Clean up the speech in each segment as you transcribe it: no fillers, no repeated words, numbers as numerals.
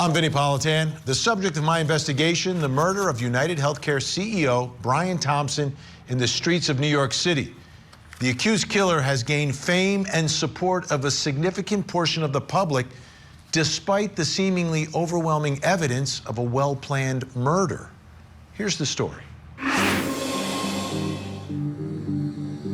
I'm Vinnie Politan. The subject of my investigation, the murder of United Healthcare CEO Brian Thompson in the streets of New York City. The accused killer has gained fame and support of a significant portion of the public, despite the seemingly overwhelming evidence of a well-planned murder. Here's the story.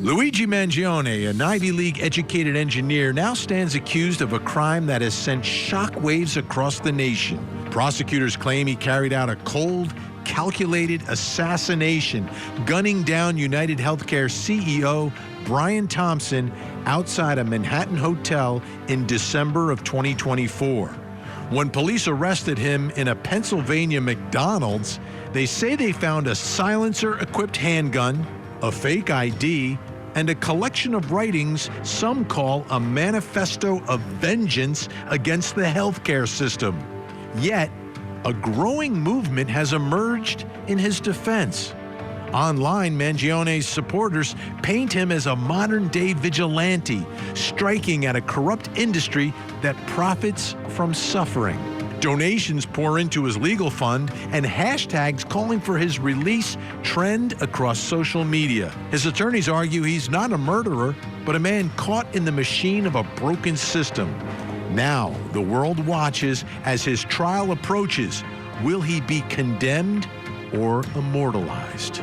Luigi Mangione, an Ivy League-educated engineer, now stands accused of a crime that has sent shockwaves across the nation. Prosecutors claim he carried out a cold, calculated assassination, gunning down United Healthcare CEO Brian Thompson outside a Manhattan hotel in December of 2024. When police arrested him in a Pennsylvania McDonald's, they say they found a silencer-equipped handgun, a fake ID, and a collection of writings some call a manifesto of vengeance against the healthcare system. Yet, a growing movement has emerged in his defense. Online, Mangione's supporters paint him as a modern-day vigilante, striking at a corrupt industry that profits from suffering. Donations pour into his legal fund, and hashtags calling for his release trend across social media. His attorneys argue he's not a murderer, but a man caught in the machine of a broken system. Now, the world watches as his trial approaches. Will he be condemned or immortalized?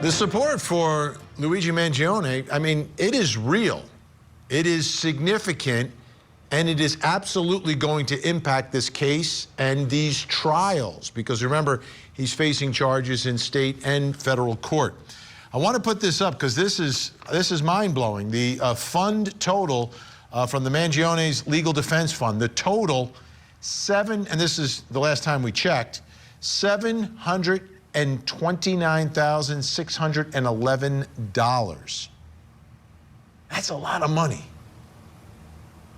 The support for Luigi Mangione, I mean, it is real. It is significant. And it is absolutely going to impact this case and these trials, because remember, he's facing charges in state and federal court. I want to put this up because this is mind-blowing. The fund total from the Mangione's Legal Defense Fund, the total and this is the last time we checked, $729,611. That's a lot of money.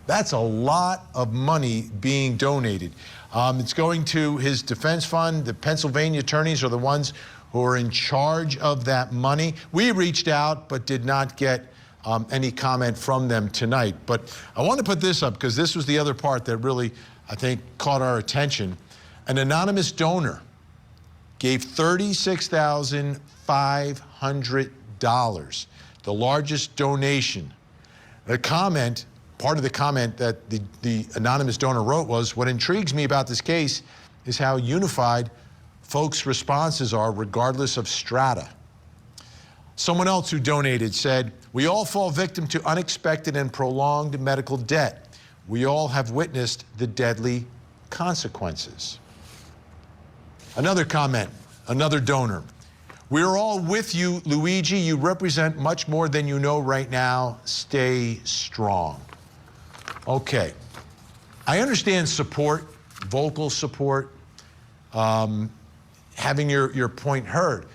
That's a lot of money being donated. It's going to his defense fund. The Pennsylvania attorneys are the ones who are in charge of that money. We reached out but did not get any comment from them tonight. But I want to put this up because this was the other part that really, I think, caught our attention. An anonymous donor gave $36,500, the largest donation. The comment, part of the comment that the anonymous donor wrote was, "What intrigues me about this case is how unified folks' responses are regardless of strata." Someone else who donated said, "We all fall victim to unexpected and prolonged medical debt. We all have witnessed the deadly consequences." Another comment, another donor. "We're all with you, Luigi. You represent much more than you know right now. Stay strong." Okay, I understand support, vocal support, having your point heard.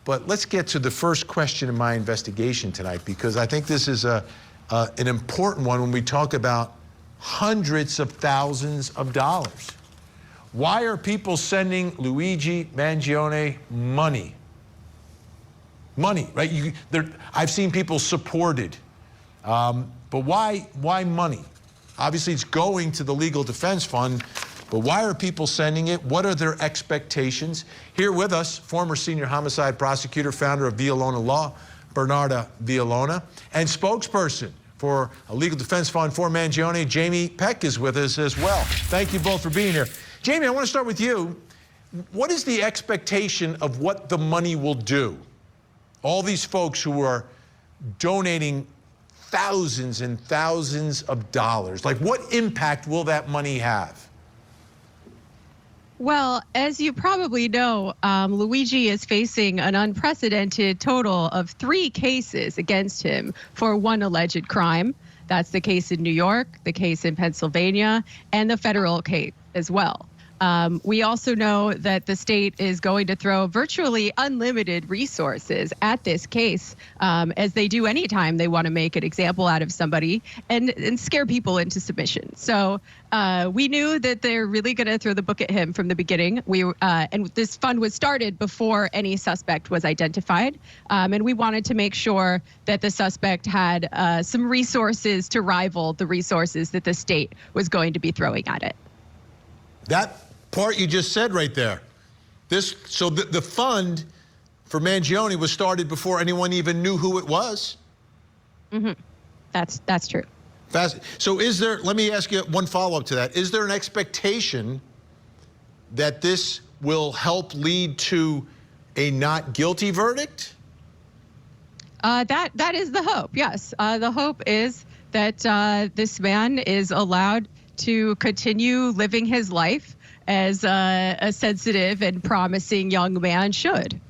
But let's get to the first question in my investigation tonight, because I think this is an important one when we talk about hundreds of thousands of dollars. Why are people sending Luigi Mangione money? Money, right? I've seen people supported. But why money? Obviously, it's going to the Legal Defense Fund, but why are people sending it? What are their expectations? Here with us, former senior homicide prosecutor, founder of Villolona Law, Bernarda Villolona, and spokesperson for a Legal Defense Fund for Mangione, Jamie Peck, is with us as well. Thank you both for being here. Jamie, I want to start with you. What is the expectation of what the money will do? All these folks who are donating thousands and thousands of dollars. Like, what impact will that money have? Well, as you probably know, Luigi is facing an unprecedented total of 3 cases against him for one alleged crime. That's the case in New York, the case in Pennsylvania, and the federal case as well. We also know that the state is going to throw virtually unlimited resources at this case, as they do anytime they want to make an example out of somebody and scare people into submission. So we knew that they're really going to throw the book at him from the beginning. And this fund was started before any suspect was identified. And we wanted to make sure that the suspect had some resources to rival the resources that the state was going to be throwing at it. That part you just said right there. So the fund for Mangione was started before anyone even knew who it was? Mm-hmm. That's true. So let me ask you one follow-up to that. Is there an expectation that this will help lead to a not guilty verdict? That is the hope, yes. The hope is that this man is allowed to continue living his life as a sensitive and promising young man should.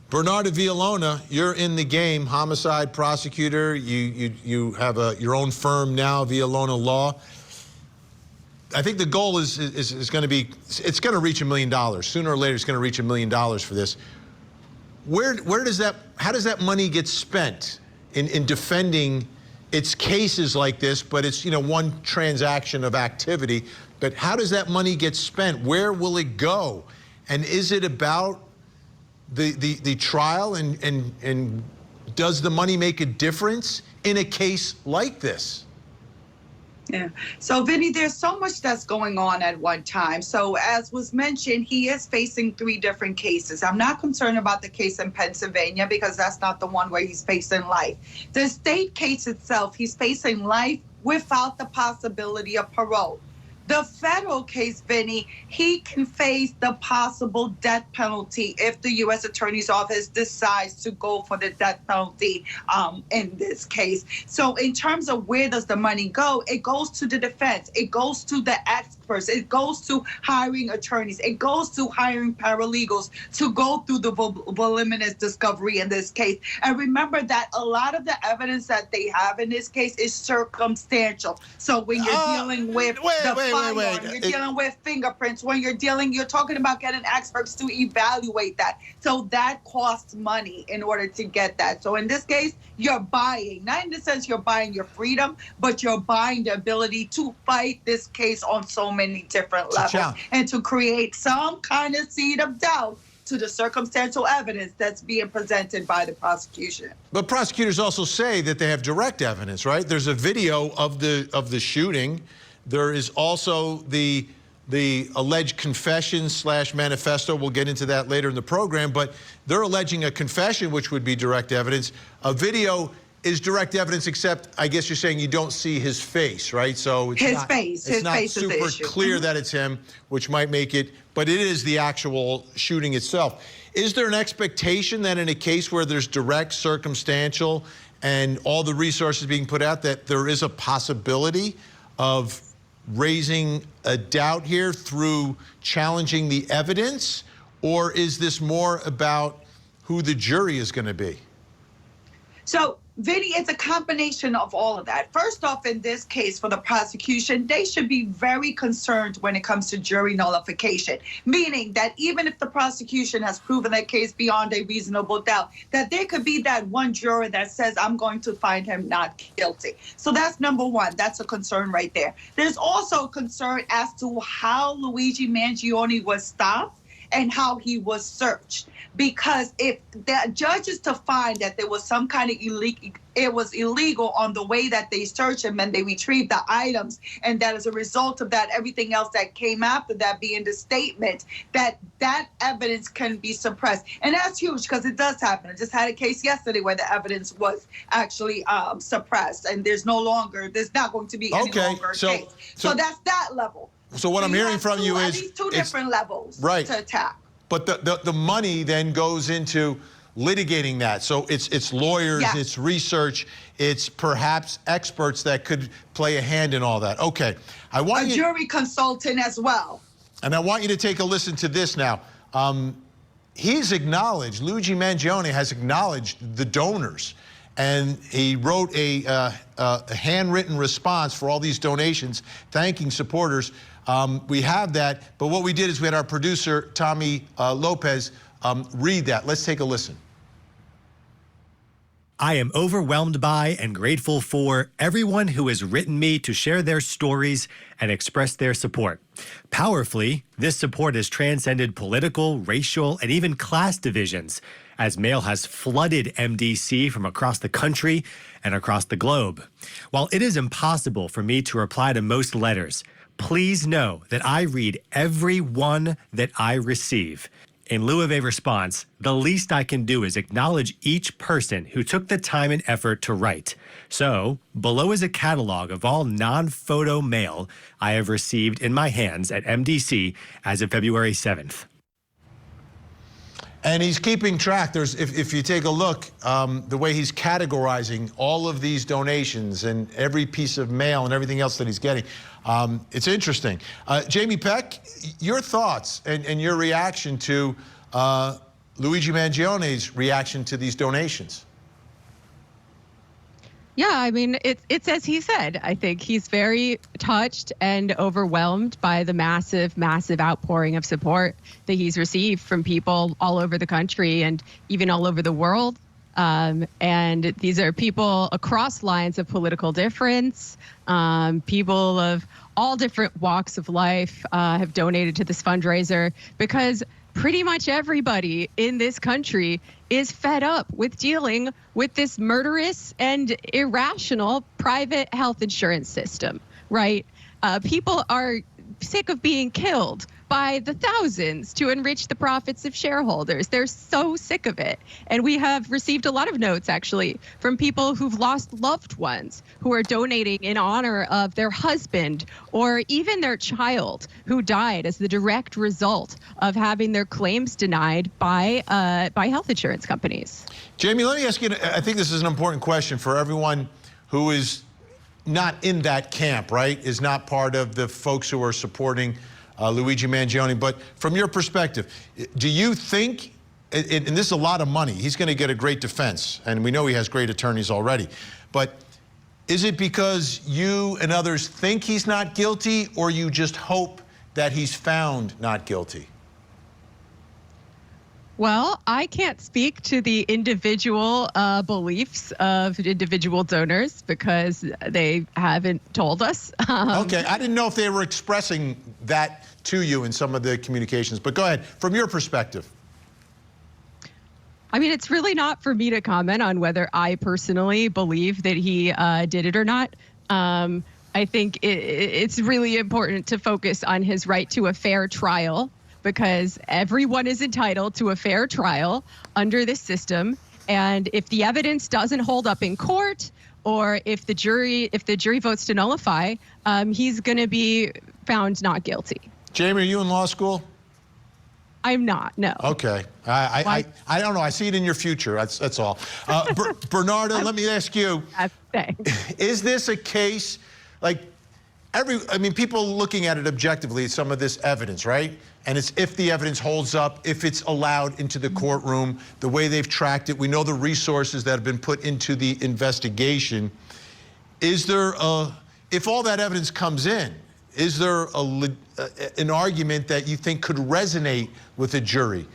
Bernardo Villalona, you're in the game, homicide prosecutor. You have your own firm now, Villalona Law. I think the goal is going to be, it's going to reach $1 million. Sooner or later, it's going to reach $1 million for this. How does that money get spent in defending its cases like this? But it's, one transaction of activity. But how does that money get spent? Where will it go? And is it about the trial, and does the money make a difference in a case like this? Yeah. So, Vinny, there's so much that's going on at one time. So, as was mentioned, he is facing 3 different cases. I'm not concerned about the case in Pennsylvania because that's not the one where he's facing life. The state case itself, he's facing life without the possibility of parole. The federal case, Vinny, he can face the possible death penalty if the U.S. Attorney's Office decides to go for the death penalty in this case. So in terms of where does the money go, it goes to the defense. It goes to the experts. It goes to hiring attorneys. It goes to hiring paralegals to go through the voluminous discovery in this case. And remember that a lot of the evidence that they have in this case is circumstantial. So when you're dealing with you're dealing with fingerprints. When you're talking about getting experts to evaluate that. So that costs money in order to get that. So in this case, you're buying, not in the sense you're buying your freedom, but you're buying the ability to fight this case on so many different levels and to create some kind of seed of doubt to the circumstantial evidence that's being presented by the prosecution. But prosecutors also say that they have direct evidence, right? There's a video of the shooting. There is also the alleged confession / manifesto. We'll get into that later in the program, but they're alleging a confession, which would be direct evidence. A video is direct evidence, except I guess you're saying you don't see his face, right? So it's not super clear that it's him, which might make it, but it is the actual shooting itself. Is there an expectation that in a case where there's direct, circumstantial, and all the resources being put out, that there is a possibility of raising a doubt here through challenging the evidence? Or is this more about who the jury is going to be? So, Vinny, it's a combination of all of that. First off, in this case, for the prosecution, they should be very concerned when it comes to jury nullification, meaning that even if the prosecution has proven that case beyond a reasonable doubt, that there could be that one juror that says, I'm going to find him not guilty. So that's number one. That's a concern right there. There's also a concern as to how Luigi Mangione was stopped and how he was searched. Because if the judge is to find that there was some kind of illegal on the way that they searched him and they retrieved the items, and that as a result of that, everything else that came after that being the statement, that evidence can be suppressed. And that's huge because it does happen. I just had a case yesterday where the evidence was actually suppressed, and there's not going to be any longer a case. So that's that level. So what I'm hearing from you is at least 2 different levels to attack. But the money then goes into litigating that. So it's lawyers, it's research, it's perhaps experts that could play a hand in all that. Okay, I want a jury consultant as well. And I want you to take a listen to this now. He's acknowledged, Luigi Mangione has acknowledged the donors and he wrote a handwritten response for all these donations, thanking supporters. We have that, but what we did is we had our producer, Tommy Lopez, read that. Let's take a listen. I am overwhelmed by and grateful for everyone who has written me to share their stories and express their support. Powerfully, this support has transcended political, racial, and even class divisions, as mail has flooded MDC from across the country and across the globe. While it is impossible for me to reply to most letters, please know that I read every one that I receive. In lieu of a response, the least I can do is acknowledge each person who took the time and effort to write. So, below is a catalog of all non-photo mail I have received in my hands at MDC as of February 7th. And he's keeping track. If you take a look, the way he's categorizing all of these donations and every piece of mail and everything else that he's getting, it's interesting. Jamie Peck, your thoughts and your reaction to Luigi Mangione's reaction to these donations? Yeah, I mean, it's as he said. I think he's very touched and overwhelmed by the massive, massive outpouring of support that he's received from people all over the country and even all over the world. And these are people across lines of political difference. People of all different walks of life have donated to this fundraiser because pretty much everybody in this country is fed up with dealing with this murderous and irrational private health insurance system, right? People are sick of being killed by the thousands to enrich the profits of shareholders. They're so sick of it. And we have received a lot of notes, actually, from people who've lost loved ones who are donating in honor of their husband or even their child who died as the direct result of having their claims denied by health insurance companies. Jamie, let me ask you, I think this is an important question for everyone who is not in that camp, right? Is not part of the folks who are supporting Luigi Mangione. But from your perspective, do you think, and this is a lot of money, he's going to get a great defense, and we know he has great attorneys already, but is it because you and others think he's not guilty, or you just hope that he's found not guilty? Well, I can't speak to the individual beliefs of individual donors because they haven't told us. Okay, I didn't know if they were expressing that to you in some of the communications, but go ahead, from your perspective. I mean, it's really not for me to comment on whether I personally believe that he did it or not. I think it's really important to focus on his right to a fair trial, because everyone is entitled to a fair trial under this system. And if the evidence doesn't hold up in court, or if the jury votes to nullify, he's going to be found not guilty. Jamie, are you in law school? I'm not, no. Okay. I don't know. I see it in your future. That's all. Bernarda, let me ask you, is this a case like people looking at it objectively, some of this evidence, right? And it's if the evidence holds up, if it's allowed into the courtroom, the way they've tracked it. We know the resources that have been put into the investigation. Is there if all that evidence comes in, is there an argument that you think could resonate with a jury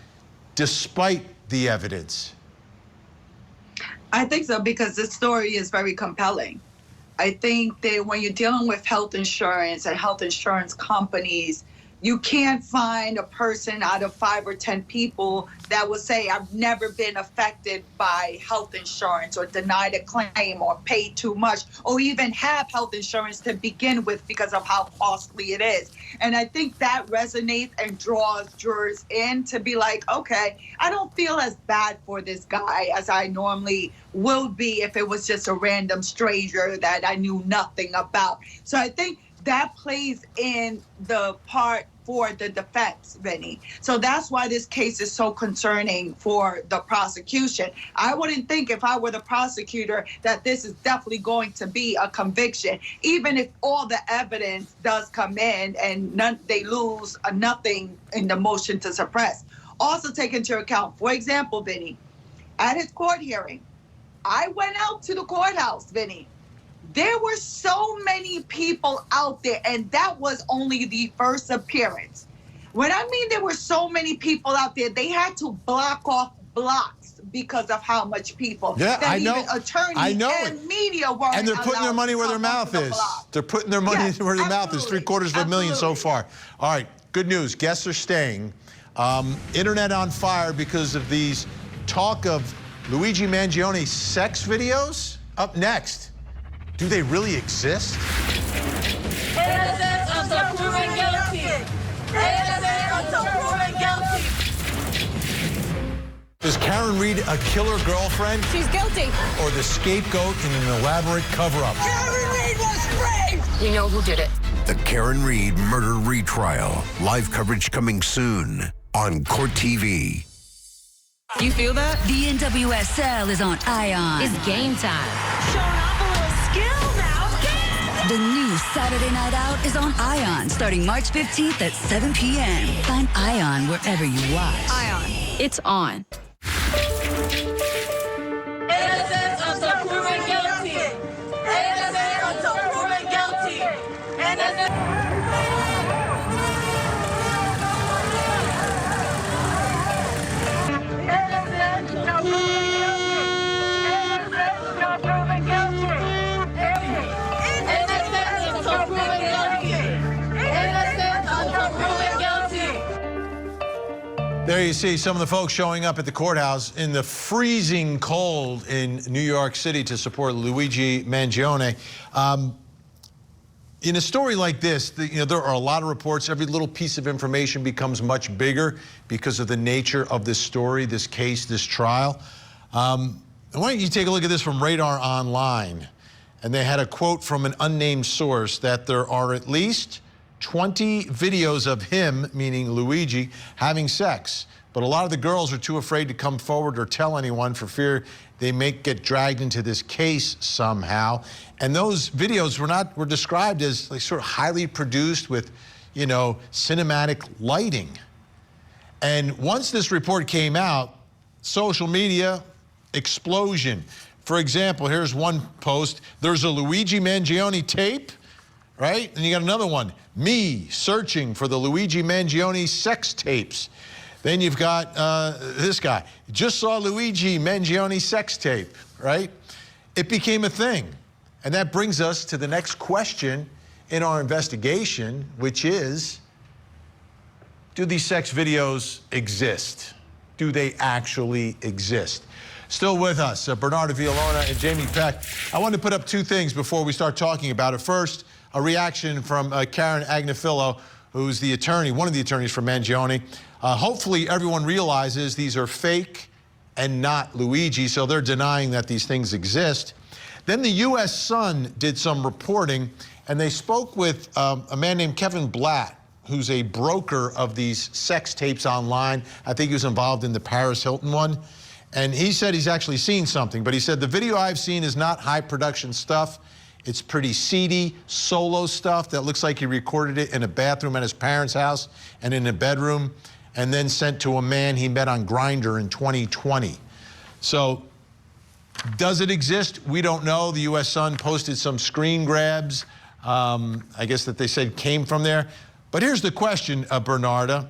despite the evidence? I think so, because the story is very compelling. I think that when you're dealing with health insurance and health insurance companies, you can't find a person out of 5 or 10 people that will say, I've never been affected by health insurance or denied a claim or paid too much or even have health insurance to begin with because of how costly it is. And I think that resonates and draws jurors in to be like, okay, I don't feel as bad for this guy as I normally will be if it was just a random stranger that I knew nothing about. So I think that plays in the part for the defense, Vinnie. So that's why this case is so concerning for the prosecution. I wouldn't think if I were the prosecutor that this is definitely going to be a conviction, even if all the evidence does come in and they lose nothing in the motion to suppress. Also take into account, for example, Vinnie, at his court hearing, I went out to the courthouse, Vinnie. There were so many people out there, and that was only the first appearance. When I mean there were so many people out there, they had to block off blocks because of how much people. Yeah, that I know. Even attorneys I know and media were. And they're putting their money where their mouth is. They're putting their money where their mouth is. $750,000 so far. All right, good news. Guests are staying. Internet on fire because of these talk of Luigi Mangione sex videos. Up next. Do they really exist? Innocent until proven guilty. Innocent until proven guilty. Is Karen Reed a killer girlfriend? She's guilty. Or the scapegoat in an elaborate cover-up? Karen Reed was framed. You know who did it. The Karen Reed murder retrial. Live coverage coming soon on Court TV. You feel that? The NWSL is on ION. It's game time. Showing off a little skill now, kid. The new Saturday Night Out is on ION starting March 15th at 7 p.m. Find ION wherever you watch. ION. It's on. Innocent until proven guilty. Innocent until proven guilty. Innocent. There you see some of the folks showing up at the courthouse in the freezing cold in New York City to support Luigi Mangione. In a story like this, there are a lot of reports. Every little piece of information becomes much bigger because of the nature of this story, this case, this trial. Why don't you take a look at this from Radar Online? And they had a quote from an unnamed source that there are at least 20 videos of him, meaning Luigi, having sex. But a lot of the girls are too afraid to come forward or tell anyone for fear they may get dragged into this case somehow. And those videos were described as like sort of highly produced with, cinematic lighting. And once this report came out, social media explosion. For example, here's one post. There's a Luigi Mangione tape, right? And you got another one. Me searching for the Luigi Mangione sex tapes. Then you've got this guy. Just saw Luigi Mangione sex tape, right? It became a thing. And that brings us to the next question in our investigation, which is, do these sex videos exist? Do they actually exist? Still with us, Bernardo Villalona and Jamie Peck. I want to put up two things before we start talking about it. First, a reaction from Karen Agnifilo, who's the attorney, one of the attorneys for Mangione. Hopefully everyone realizes these are fake and not Luigi, so they're denying that these things exist. Then the U.S. Sun did some reporting, and they spoke with a man named Kevin Blatt, who's a broker of these sex tapes online. I think he was involved in the Paris Hilton one. And he said he's actually seen something, but he said, the video I've seen is not high production stuff. It's pretty seedy, solo stuff that looks like he recorded it in a bathroom at his parents' house and in a bedroom, and then sent to a man he met on Grindr in 2020. So, does it exist? We don't know. The U.S. Sun posted some screen grabs, I guess that they said came from there. But here's the question, Bernarda.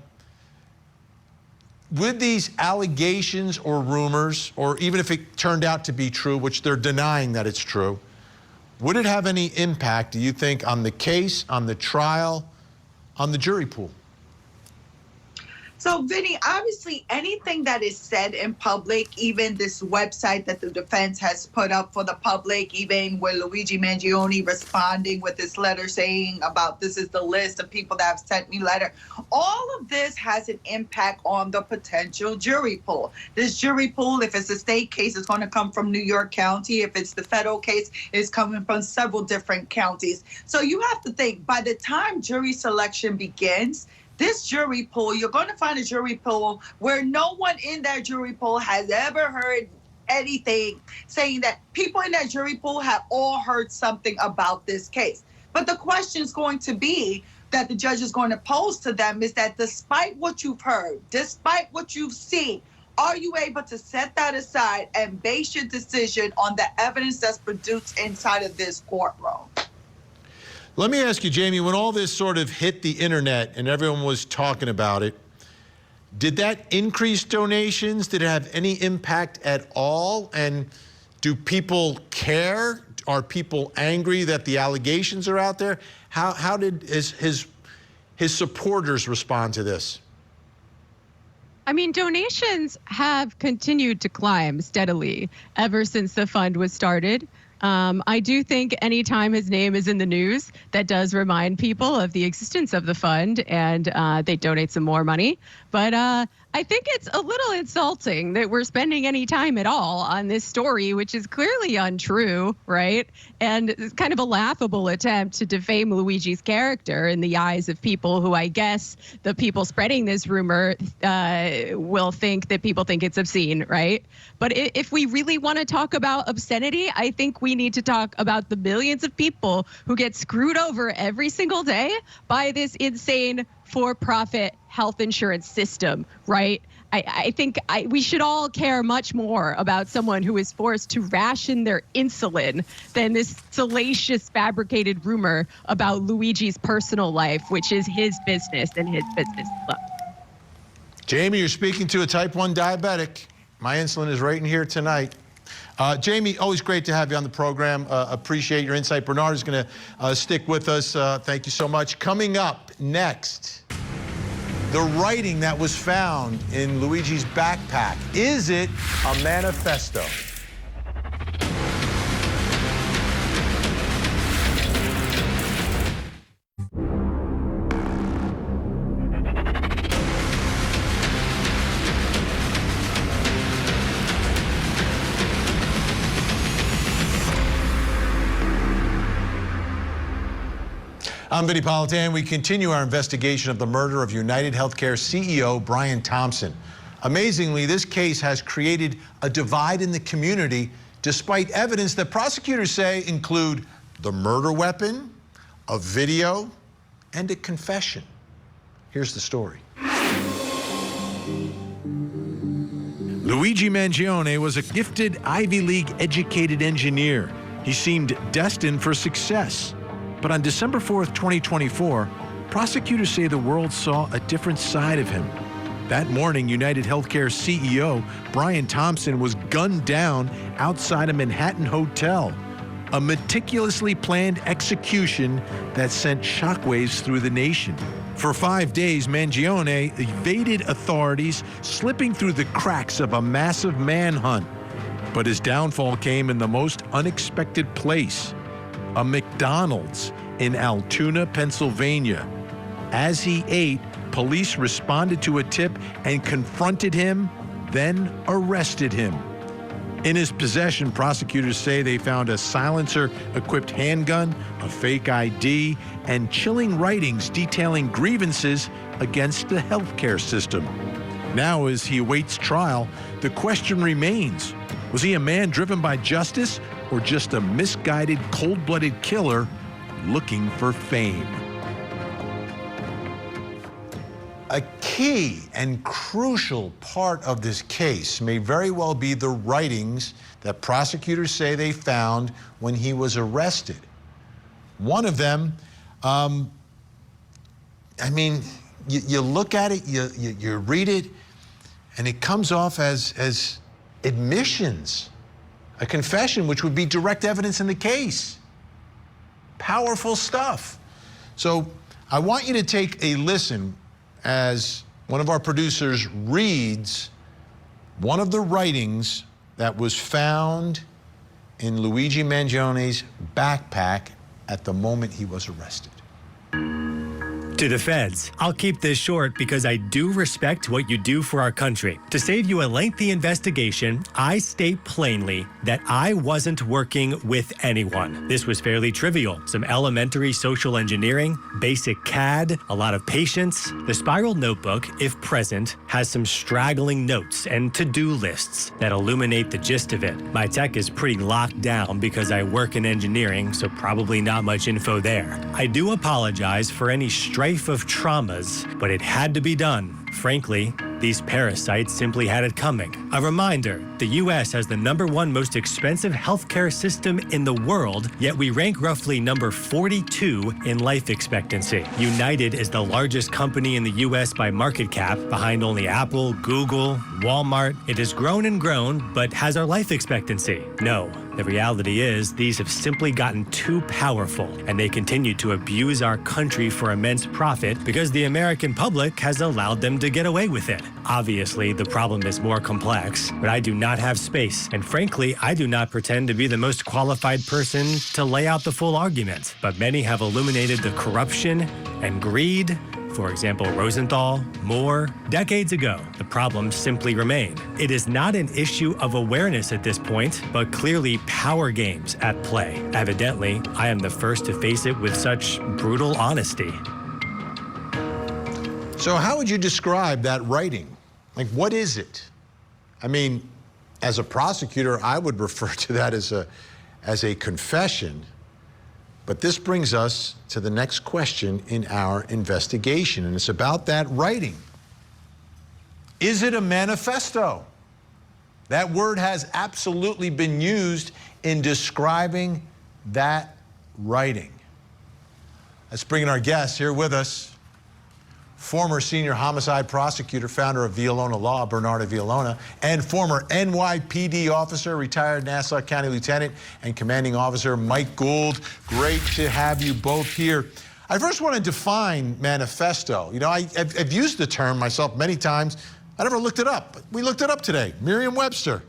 Would these allegations or rumors, or even if it turned out to be true, which they're denying that it's true, would it have any impact, do you think, on the case, on the trial, on the jury pool? So, Vinnie, obviously anything that is said in public, even this website that the defense has put up for the public, even with Luigi Mangione responding with this letter saying about this is the list of people that have sent me letter, all of this has an impact on the potential jury pool. This jury pool, if it's a state case, is going to come from New York County. If it's the federal case, it's coming from several different counties. So you have to think, by the time jury selection begins, this jury pool, you're going to find a jury pool where no one in that jury pool has ever heard anything saying that people in that jury pool have all heard something about this case. But the question is going to be that the judge is going to pose to them is that despite what you've heard, despite what you've seen, Are you able to set that aside and base your decision on the evidence that's produced inside of this courtroom? Let me ask you, Jamie, when all this sort of hit the internet and everyone was talking about it, did that increase donations? Did it have any impact at all? And do people care? Are people angry that the allegations are out there? How did his supporters respond to this? I mean, donations have continued to climb steadily ever since the fund was started. I do think anytime his name is in the news, that does remind people of the existence of the fund, and they donate some more money. But I think it's a little insulting that we're spending any time at all on this story, which is clearly untrue, right? And it's kind of a laughable attempt to defame Luigi's character in the eyes of people who, I guess, the people spreading this rumor will think that people think it's obscene, right? But if we really want to talk about obscenity, I think we need to talk about the millions of people who get screwed over every single day by this insane for-profit health insurance system, right? I think we should all care much more about someone who is forced to ration their insulin than this salacious, fabricated rumor about Luigi's personal life, which is his business and his business alone. Jamie, you're speaking to a type 1 diabetic. My insulin is right in here tonight. Jamie, always great to have you on the program. Appreciate your insight. Bernard is going to stick with us. Thank you so much. Coming up next, the writing that was found in Luigi's backpack. Is it a manifesto? I'm Vinnie Politan. We continue our investigation of the murder of United Healthcare CEO Brian Thompson. Amazingly, this case has created a divide in the community, despite evidence that prosecutors say include the murder weapon, a video, and a confession. Here's the story. Luigi Mangione was a gifted Ivy League educated engineer. He seemed destined for success. But on December 4th, 2024, prosecutors say the world saw a different side of him. That morning, United Healthcare CEO Brian Thompson was gunned down outside a Manhattan hotel. A meticulously planned execution that sent shockwaves through the nation. For 5 days, Mangione evaded authorities, slipping through the cracks of a massive manhunt. But his downfall came in the most unexpected place. A McDonald's in Altoona, Pennsylvania. As he ate, police responded to a tip and confronted him, then arrested him. In his possession, prosecutors say they found a silencer-equipped handgun, a fake ID, and chilling writings detailing grievances against the healthcare system. Now, as he awaits trial, the question remains, was he a man driven by justice or just a misguided, cold-blooded killer looking for fame? A key and crucial part of this case may very well be the writings that prosecutors say they found when he was arrested. One of them, I mean, you look at it, you read it, and it comes off as admissions. A confession, which would be direct evidence in the case. Powerful stuff. So I want you to take a listen as one of our producers reads one of the writings that was found in Luigi Mangione's backpack at the moment he was arrested. To the feds, I'll keep this short because I do respect what you do for our country. To save you a lengthy investigation, I state plainly that I wasn't working with anyone. This was fairly trivial. Some elementary social engineering, basic CAD, a lot of patience. The spiral notebook, if present, has some straggling notes and to-do lists that illuminate the gist of it. My tech is pretty locked down because I work in engineering, so probably not much info there. I do apologize for any strength strife of traumas, but it had to be done. Frankly, these parasites simply had it coming. A reminder, the U.S. has the #1 most expensive healthcare system in the world, yet we rank roughly number 42 in life expectancy. United is the largest company in the U.S. by market cap, behind only Apple, Google, Walmart. It has grown and grown, but has our life expectancy? No. The reality is, these have simply gotten too powerful, and they continue to abuse our country for immense profit because the American public has allowed them to get away with it. Obviously, the problem is more complex, but I do not have space, and frankly, I do not pretend to be the most qualified person to lay out the full argument. But many have illuminated the corruption and greed. For example, Rosenthal, Moore, decades ago. The problems simply remain. It is not an issue of awareness at this point, but clearly power games at play. Evidently, I am the first to face it with such brutal honesty. So how would you describe that writing? Like, what is it? I mean, as a prosecutor, I would refer to that as a confession. But this brings us to the next question in our investigation, and it's about that writing. Is it a manifesto? That word has absolutely been used in describing that writing. Let's bring in our guest here with us, former senior homicide prosecutor, founder of Villalona Law, Bernardo Villalona, and former NYPD officer, retired Nassau County Lieutenant and Commanding Officer Mike Gould. Great to have you both here. I first want to define manifesto. You know, I've used the term myself many times. I never looked it up. We looked it up today. Merriam-Webster.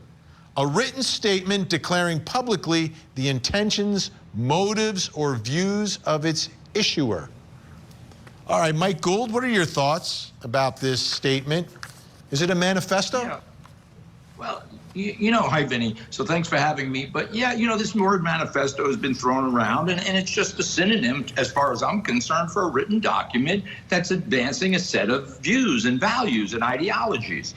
A written statement declaring publicly the intentions, motives, or views of its issuer. All right, Mike Gould, what are your thoughts about this statement? Is it a manifesto? Yeah. Well, hi, Vinny. So thanks for having me. But yeah, this word manifesto has been thrown around, and it's just a synonym, as far as I'm concerned, for a written document that's advancing a set of views and values and ideologies.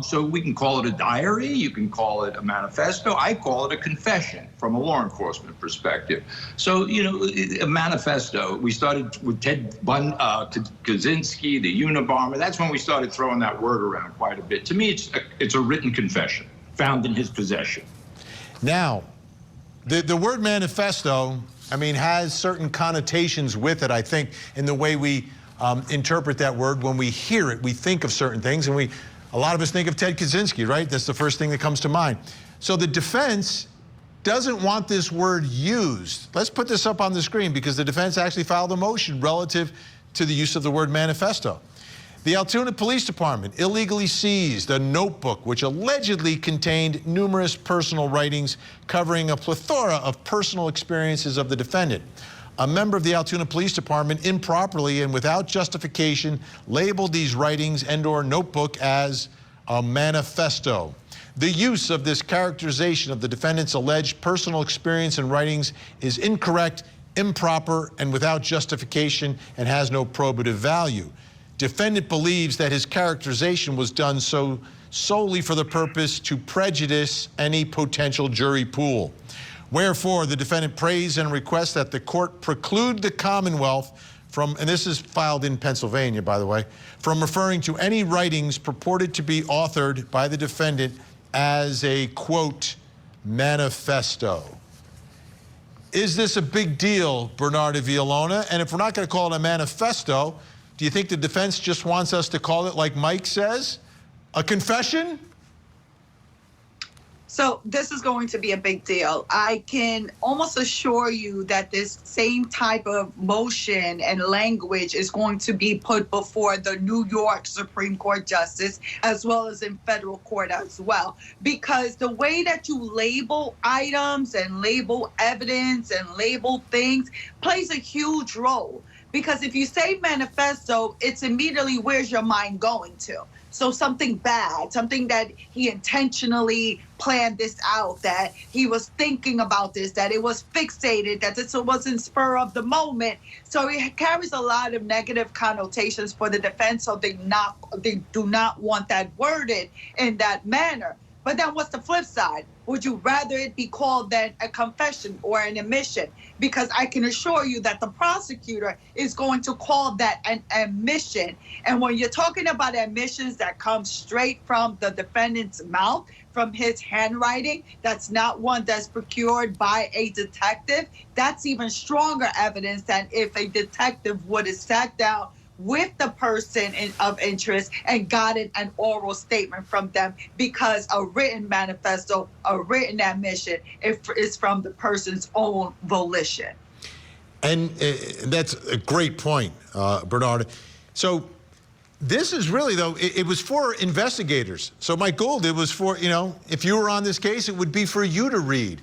So we can call it a diary, you can call it a manifesto. I call it a confession from a law enforcement perspective. So, a manifesto, we started with Ted Kaczynski, the Unabomber. That's when we started throwing that word around quite a bit. To me, it's a written confession found in his possession. Now, the word manifesto, has certain connotations with it, I think, in the way we interpret that word. When we hear it, we think of certain things, and a lot of us think of Ted Kaczynski, right? That's the first thing that comes to mind. So the defense doesn't want this word used. Let's put this up on the screen because the defense actually filed a motion relative to the use of the word manifesto. The Altoona Police Department illegally seized a notebook which allegedly contained numerous personal writings covering a plethora of personal experiences of the defendant. A member of the Altoona Police Department improperly and without justification labeled these writings and/or notebook as a manifesto. The use of this characterization of the defendant's alleged personal experience and writings is incorrect, improper, and without justification and has no probative value. Defendant believes that his characterization was done so solely for the purpose to prejudice any potential jury pool. Wherefore, the defendant prays and requests that the court preclude the Commonwealth from, and this is filed in Pennsylvania, by the way, from referring to any writings purported to be authored by the defendant as a, quote, manifesto. Is this a big deal, Bernardo Villalona? And if we're not going to call it a manifesto, do you think the defense just wants us to call it, like Mike says, a confession? So this is going to be a big deal. I can almost assure you that this same type of motion and language is going to be put before the New York Supreme Court Justice, as well as in federal court as well. Because the way that you label items and label evidence and label things plays a huge role. Because if you say manifesto, it's immediately where's your mind going to? So something bad, something that he intentionally planned this out, that he was thinking about this, that it was fixated, that this wasn't spur of the moment. So it carries a lot of negative connotations for the defense. So they do not want that worded in that manner. But then what's the flip side? would you rather it be called then a confession or an admission? Because I can assure you that the prosecutor is going to call that an admission. And when you're talking about admissions that come straight from the defendant's mouth, from his handwriting, that's not one that's procured by a detective, that's even stronger evidence than if a detective would have sat down with the person of interest and gotten an oral statement from them, because a written manifesto, a written admission, is from the person's own volition. And that's a great point, Bernard. So this is really, though, it was for investigators. So, Mike Gould, it was for, you know, if you were on this case, it would be for you to read.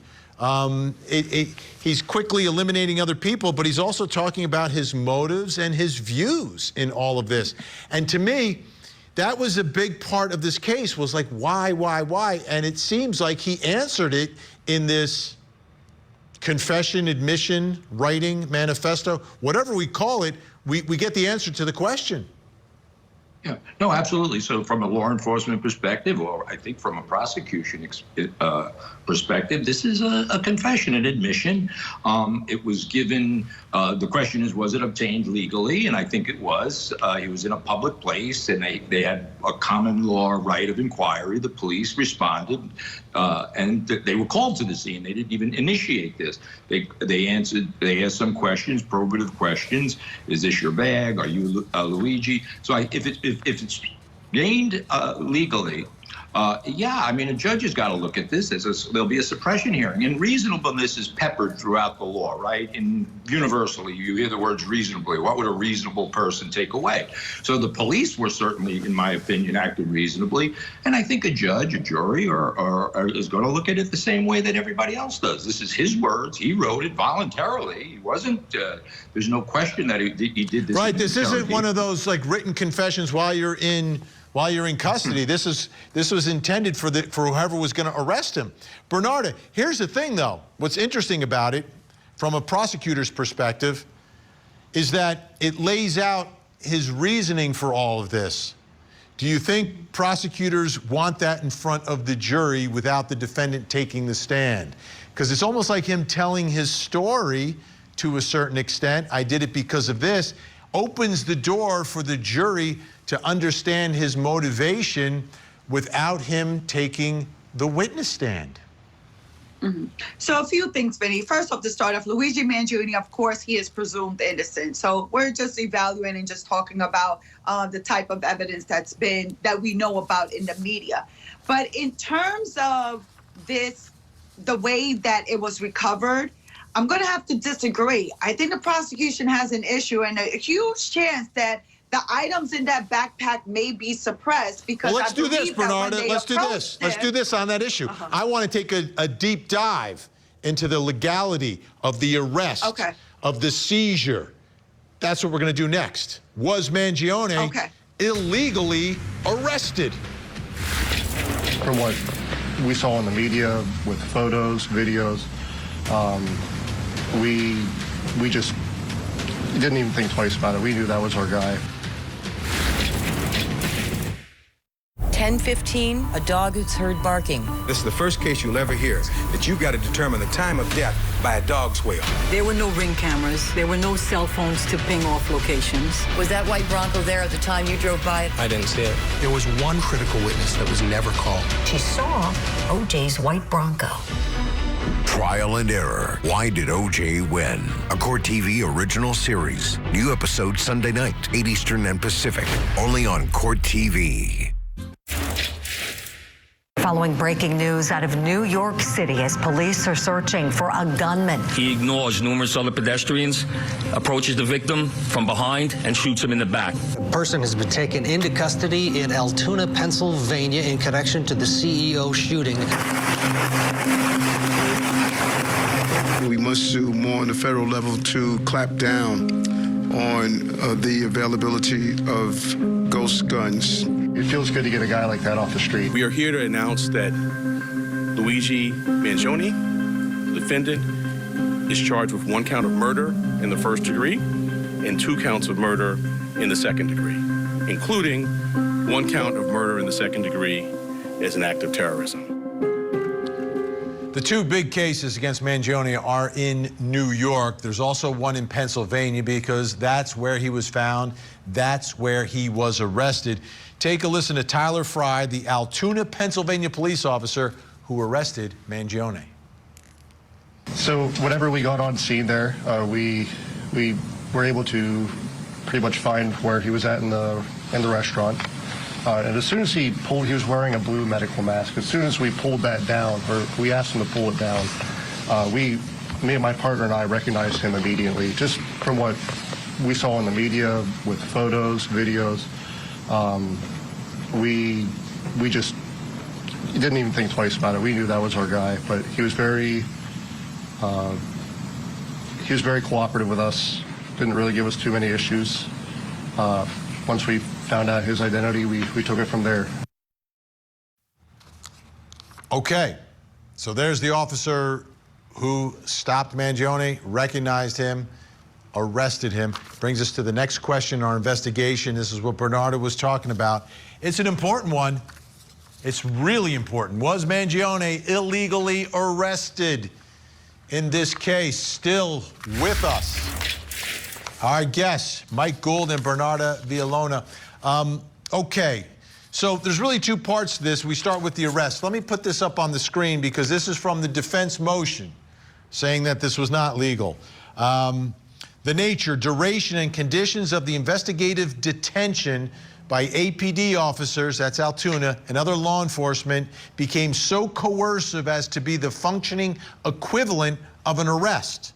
He's quickly eliminating other people, but he's also talking about his motives and his views in all of this. And to me, that was a big part of this case, was like, why? And it seems like he answered it in this confession, admission, writing, manifesto, whatever we call it, we get the answer to the question. Yeah, no, absolutely. So from a law enforcement perspective, or I think from a prosecution perspective, this is a confession, an admission. It was given, the question is, was it obtained legally? And I think it was. He was in a public place, and they had a common law right of inquiry. The police responded, and they were called to the scene. They didn't even initiate this. They asked some questions, probative questions. Is this your bag? Are you Luigi? So if it's gained legally, yeah, I mean, a judge has got to look at this. There'll be a suppression hearing, and reasonableness is peppered throughout the law, right? And universally, you hear the words reasonably. What would a reasonable person take away? So the police were certainly, in my opinion, acted reasonably, and I think a judge, a jury, or is going to look at it the same way that everybody else does. This is his words. He wrote it voluntarily. He wasn't. There's no question that he did this. Right. This isn't one of those like written confessions while you're in custody. This was intended for whoever was going to arrest him. Bernarda, here's the thing, though. What's interesting about it, from a prosecutor's perspective, is that it lays out his reasoning for all of this. Do you think prosecutors want that in front of the jury without the defendant taking the stand? Because it's almost like him telling his story to a certain extent. I did it because of this. Opens the door for the jury to understand his motivation without him taking the witness stand. Mm-hmm. So a few things, Vinny. First off, to start off, Luigi Mangione, of course, he is presumed innocent. So we're just evaluating, just talking about the type of evidence that we know about in the media. But in terms of this, the way that it was recovered, I'm going to have to disagree. I think the prosecution has an issue and a huge chance that the items in that backpack may be suppressed because let's do this, Bernarda. Let's do this. Let's do this on that issue. I want to take a deep dive into the legality of the arrest, of the seizure. That's what we're going to do next. Was Mangione illegally arrested? From what we saw in the media with photos, videos, we just didn't even think twice about it. We knew that was our guy. 10:15, a dog is heard barking. This is the first case you'll ever hear that you've got to determine the time of death by a dog's wail. There were no ring cameras. There were no cell phones to ping off locations. Was that white Bronco there at the time you drove by it? I didn't see it. There was one critical witness that was never called. She saw OJ's white Bronco. Trial and Error. Why did OJ win? A Court TV original series. New episode Sunday night, 8 Eastern and Pacific. Only on Court TV. Following breaking news out of New York City as police are searching for a gunman. He ignores numerous other pedestrians, approaches the victim from behind, and shoots him in the back. The person has been taken into custody in Altoona, Pennsylvania in connection to the CEO shooting. We must do more on the federal level to clamp down on the availability of ghost guns. It feels good to get a guy like that off the street. We are here to announce that Luigi Mangione, the defendant, is charged with 1 count of murder in the first degree and 2 counts of murder in the second degree, including 1 count of murder in the second degree as an act of terrorism. The two big cases against Mangione are in New York. There's also one in Pennsylvania because that's where he was found. That's where he was arrested. Take a listen to Tyler Fry, the Altoona, Pennsylvania police officer who arrested Mangione. So whenever we got on scene there, we were able to pretty much find where he was at in the restaurant. And as soon as he was wearing a blue medical mask. As soon as we pulled that down, or we asked him to pull it down, me and my partner and I recognized him immediately, just from what we saw in the media with photos, videos. We just didn't even think twice about it. We knew that was our guy, but he was very cooperative with us. Didn't really give us too many issues. Once we found out his identity, we took it from there. Okay, so there's the officer who stopped Mangione, recognized him, arrested him. Brings us to the next question in our investigation. This is what Bernardo was talking about. It's an important one. It's really important. Was Mangione illegally arrested in this case? Still with us, our guests, Mike Gould and Bernarda Villalona. Okay, so there's really two parts to this. We start with the arrest. Let me put this up on the screen because this is from the defense motion saying that this was not legal. The nature, duration, and conditions of the investigative detention by APD officers, that's Altoona, and other law enforcement became so coercive as to be the functioning equivalent of an arrest.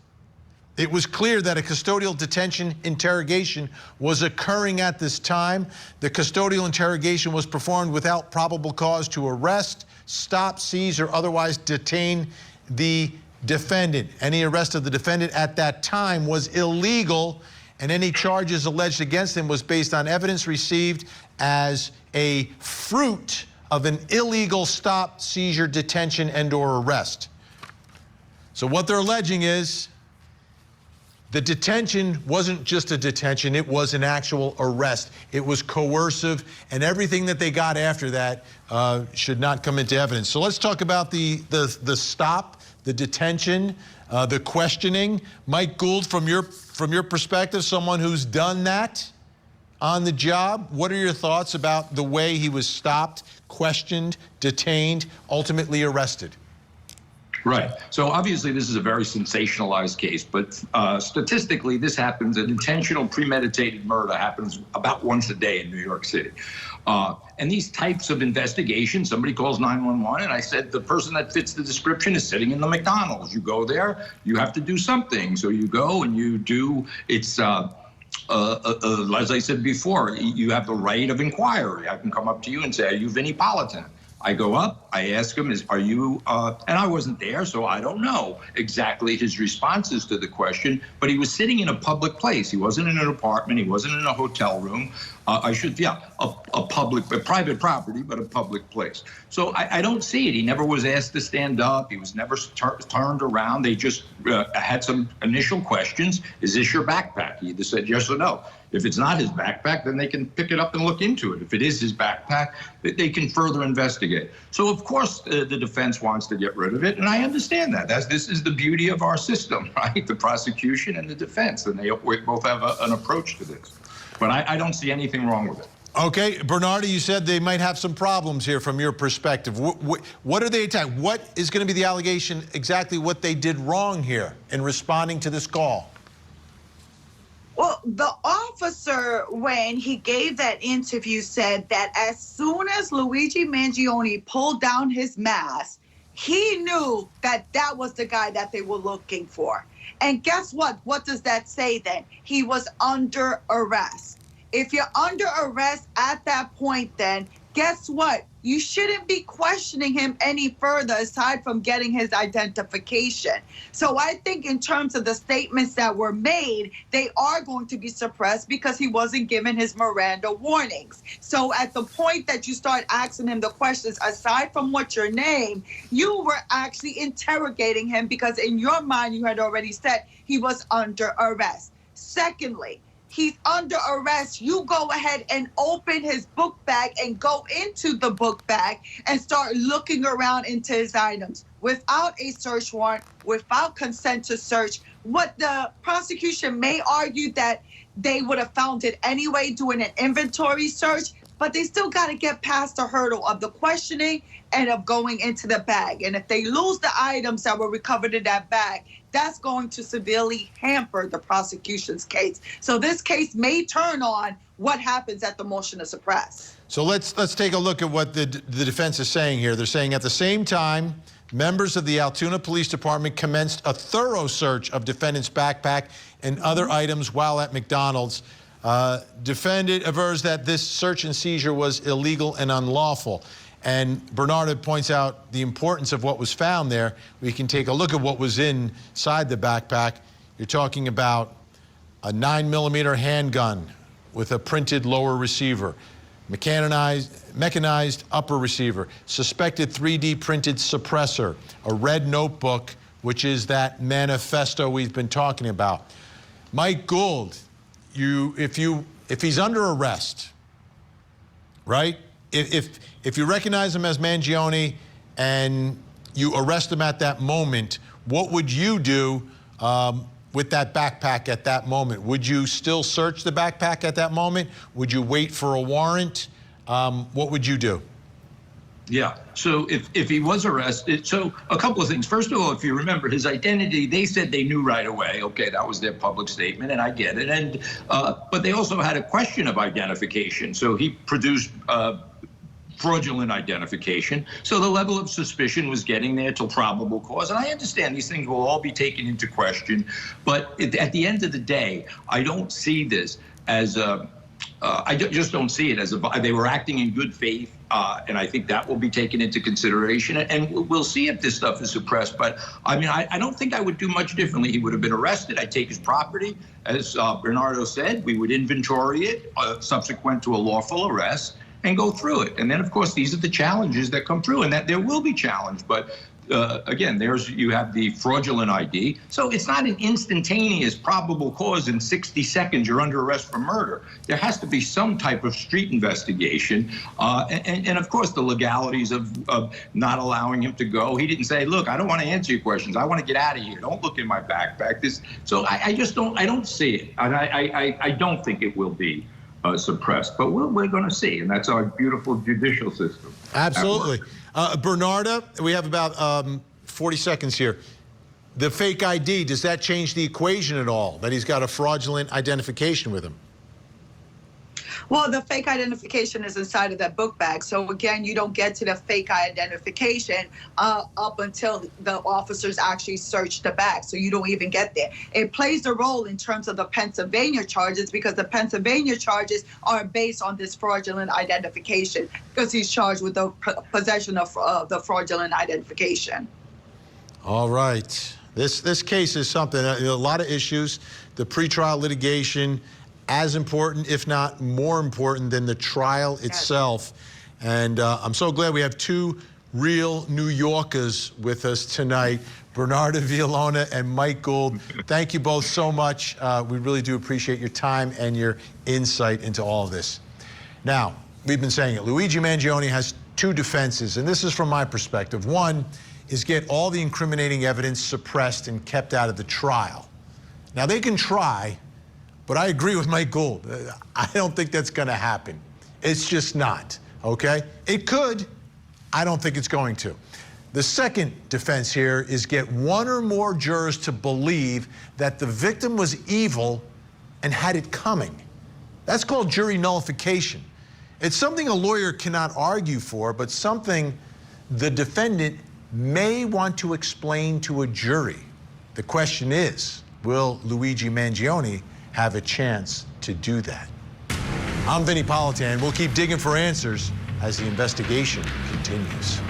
It was clear that a custodial detention interrogation was occurring at this time. The custodial interrogation was performed without probable cause to arrest, stop, seize, or otherwise detain the defendant. Any arrest of the defendant at that time was illegal, and any charges alleged against him was based on evidence received as a fruit of an illegal stop, seizure, detention, and/or arrest. So what they're alleging is the detention wasn't just a detention, it was an actual arrest. It was coercive, and everything that they got after that should not come into evidence. So let's talk about the stop, the detention, the questioning. Mike Gould, from your perspective, someone who's done that on the job, what are your thoughts about the way he was stopped, questioned, detained, ultimately arrested? Right. So obviously this is a very sensationalized case, but statistically this happens, an intentional premeditated murder happens about once a day in New York City. And these types of investigations, somebody calls 911 and I said the person that fits the description is sitting in the McDonald's. You go there, you have to do something. So you go and you do, it's, as I said before, you have the right of inquiry. I can come up to you and say, are you Vinnie Politan? I go up, I ask him, are you, and I wasn't there, so I don't know exactly his responses to the question, but he was sitting in a public place. He wasn't in an apartment, he wasn't in a hotel room. A private property, but a public place. So I don't see it. He never was asked to stand up. He was never turned around. They just had some initial questions. Is this your backpack? He either said yes or no. If it's not his backpack, then they can pick it up and look into it. If it is his backpack, they can further investigate. So of course the defense wants to get rid of it, and I understand that. This is the beauty of our system, right? The prosecution and the defense, and they both have an approach to this. But I don't see anything wrong with it. Okay, Bernardo, you said they might have some problems here from your perspective. What are they attacking? What is going to be the allegation, exactly what they did wrong here in responding to this call? Well, the officer, when he gave that interview, said that as soon as Luigi Mangione pulled down his mask, he knew that that was the guy that they were looking for. And guess what? What does that say then? He was under arrest. If you're under arrest at that point, then guess what? You shouldn't be questioning him any further aside from getting his identification. So I think in terms of the statements that were made, they are going to be suppressed because he wasn't given his Miranda warnings. So at the point that you start asking him the questions, aside from what's your name, you were actually interrogating him because in your mind you had already said he was under arrest. Secondly, he's under arrest, you go ahead and open his book bag and go into the book bag and start looking around into his items without a search warrant, without consent to search. What the prosecution may argue that they would have found it anyway doing an inventory search, but they still got to get past the hurdle of the questioning and of going into the bag. And if they lose the items that were recovered in that bag, that's going to severely hamper the prosecution's case. So this case may turn on what happens at the motion to suppress. So let's take a look at what the defense is saying here. They're saying at the same time, members of the Altoona Police Department commenced a thorough search of defendant's backpack and other items while at McDonald's. Defendant avers that this search and seizure was illegal and unlawful. And Bernardo points out the importance of what was found there. We can take a look at what was inside the backpack. You're talking about a 9mm handgun with a printed lower receiver, mechanized upper receiver, suspected 3D printed suppressor, a red notebook, which is that manifesto we've been talking about. Mike Gould, if he's under arrest, right? If you recognize him as Mangione and you arrest him at that moment, what would you do with that backpack at that moment? Would you still search the backpack at that moment? Would you wait for a warrant? What would you do? Yeah, so if he was arrested, so a couple of things. First of all, if you remember his identity, they said they knew right away. Okay, that was their public statement, and I get it. And but they also had a question of identification. So he produced fraudulent identification. So the level of suspicion was getting there till probable cause. And I understand these things will all be taken into question. But at the end of the day, I don't see this as I just don't see it as they were acting in good faith. And I think that will be taken into consideration. And we'll see if this stuff is suppressed. But I mean, I don't think I would do much differently. He would have been arrested. I'd take his property. As Bernardo said, we would inventory it subsequent to a lawful arrest and go through it. And then, of course, these are the challenges that come through, and that there will be challenged. But again, you have the fraudulent ID. So it's not an instantaneous probable cause in 60 seconds you're under arrest for murder. There has to be some type of street investigation. And of course, the legalities of not allowing him to go. He didn't say, look, I don't want to answer your questions. I want to get out of here. Don't look in my backpack. So I don't see it. And I don't think it will be suppressed, but we're going to see, and that's our beautiful judicial system. Absolutely. Bernardo, we have about 40 seconds here. The fake ID, does that change the equation at all, that he's got a fraudulent identification with him? Well, the fake identification is inside of that book bag. So again, you don't get to the fake identification up until the officers actually search the bag. So you don't even get there. It plays a role in terms of the Pennsylvania charges, because the Pennsylvania charges are based on this fraudulent identification, because he's charged with the possession of the fraudulent identification. All right. This case is something, a lot of issues. The pretrial litigation, as important, if not more important than the trial itself. And I'm so glad we have two real New Yorkers with us tonight, Bernardo Villalona and Mike Gould. Thank you both so much. We really do appreciate your time and your insight into all of this. Now, we've been saying it, Luigi Mangione has two defenses, and this is from my perspective. One is get all the incriminating evidence suppressed and kept out of the trial. Now, they can try, but I agree with Mike Gould. I don't think that's going to happen. It's just not, okay? It could. I don't think it's going to. The second defense here is get one or more jurors to believe that the victim was evil and had it coming. That's called jury nullification. It's something a lawyer cannot argue for, but something the defendant may want to explain to a jury. The question is, will Luigi Mangione have a chance to do that? I'm Vinnie Politan. We'll keep digging for answers as the investigation continues.